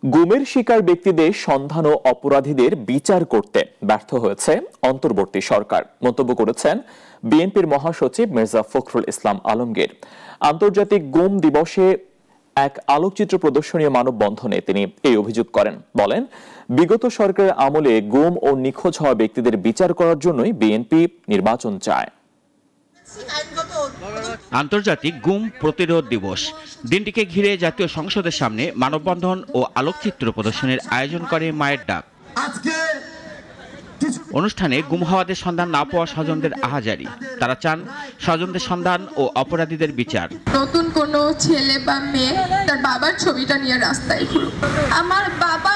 গুমের শিকার ব্যক্তিদের সন্ধান ও অপরাধীদের বিচার করতে ব্যর্থ হয়েছে অন্তর্বর্তী সরকার মন্তব্য করেছেন বিএনপির মহাসচিব মির্জা ফখরুল ইসলাম আলমগীর। আন্তর্জাতিক গুম দিবসে এক আলোকচিত্র প্রদর্শনীয় মানববন্ধনে তিনি এই অভিযোগ করেন। বলেন, বিগত সরকারের আমলে গুম ও নিখোঁজ হওয়া ব্যক্তিদের বিচার করার জন্যই বিএনপি নির্বাচন চায়। আন্তর্জাতিক গুম প্রতিরোধ দিবস দিনটিকে ঘিরে জাতীয় সংসদের সামনে মানববন্ধন ও আলোকচিত্র প্রদর্শনীর আয়োজন করে মায়ের ডাক। অনুষ্ঠানে গুম হওয়াদের সন্ধান না পাওয়া স্বজনদের আহাজারি। তারা চান স্বজনদের সন্ধান ও অপরাধীদের বিচার। নতুন কোনো ছেলে বা মেয়ে তার বাবার ছবিটা নিয়ে রাস্তায় ঘুরুক। আমার বাবা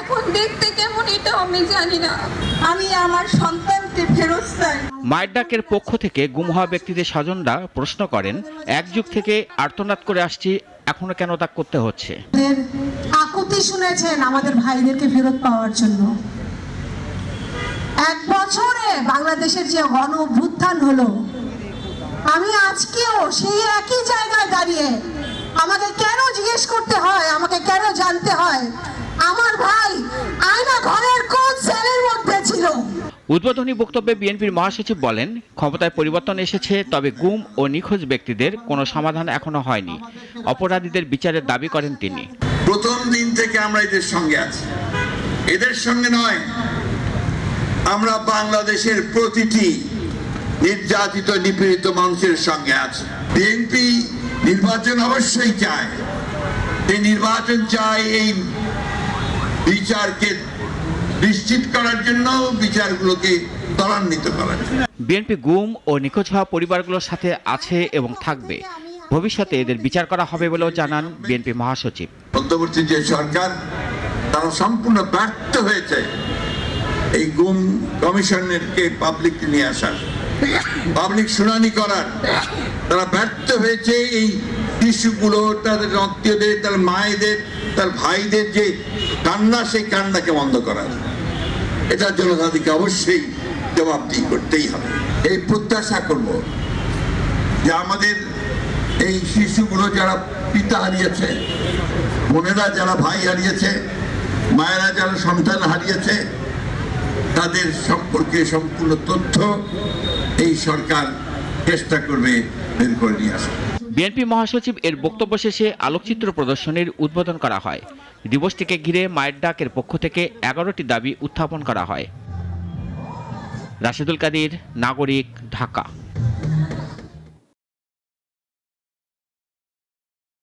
এখন দেখতে কেমন এটা আমি জানি না, আমি আমার সন্তানকে ফেরত চাই। মায়ের ডাকের পক্ষ থেকে গুম হওয়া ব্যক্তিদের স্বজনরা প্রশ্ন করেন, এক যুগ থেকে আর্তনাদ করে আসছি, এখনো কেন তা করতে হচ্ছে? আকুতি শুনেছেন আমাদের ভাইদেরকে ফেরত পাওয়ার জন্য। এক বছরে বাংলাদেশের যে গণ অভ্যুত্থান হলো, আমি আজকেও সেই একই জায়গায় দাঁড়িয়ে আমাকে কেন জিজ্ঞেস করতে হয়, আমাকে কেন জানতে হয় আমার ভাই আয়না ঘরের কোন সেলের মধ্যে ছিল। উদ্বোধনী বক্তব্যে বিএনপির মহাসচিব বলেন, ক্ষমতায় পরিবর্তন এসেছে, তবে গুম ও নিখোঁজ ব্যক্তিদের কোনো সমাধান এখনো হয়নি। অপরাধীদের বিচারের দাবি করেন তিনি। প্রথম দিন থেকে আমরা এদের সঙ্গে আছি, এদের সঙ্গে নয়, আমরা বাংলাদেশের প্রতিটি নির্যাতিত নিপীড়িত মানুষের সঙ্গে আছি। বিএনপি নির্বাচন অবশ্যই চায়, এই নির্বাচন চায় এই বিচারকে নিশ্চিত করার জন্য, বিচারগুলোকে ত্বরান্বিত করার জন্য। বিএনপি গুম ও নিখোঁজ হওয়া পরিবারগুলোর সাথে আছে এবং থাকবে। ভবিষ্যতে এদের বিচার করা হবে বলেও জানান বিএনপি মহাসচিব। অন্তর্বর্তী যে সরকার, তারা সম্পূর্ণ ব্যর্থ হয়েছে এই গুম কমিশনকে পাবলিক নিয়ে আসার, পাবলিক শুনানি করার। তারা ব্যর্থ হয়েছে এই শিশুগুলো, তাদের আত্মীয়দের, তার মায়েদের, তার ভাইদের যে কান্না, সেই কান্নাকে বন্ধ করার। এটার জন্য তাদেরকে অবশ্যই জবাবদিহি করতেই হবে। এই প্রত্যাশা করব যে আমাদের এই শিশুগুলো যারা পিতা হারিয়েছে, বোনেরা যারা ভাই হারিয়েছে, মায়েরা যারা সন্তান হারিয়েছে, তাদের সম্পর্কে সম্পূর্ণ তথ্য এই সরকার চেষ্টা করবে বের করে নিয়ে আসা। বিএনপি মহাসচিব এর বক্তব্য শেষে আলোকচিত্র প্রদর্শনীর উদ্বোধন করা হয়। দিবসটিকে ঘিরে মায়ের ডাকের পক্ষ থেকে 11টি দাবি উত্থাপন করা হয়। রাশেদুল কাদির, নাগরিক, ঢাকা।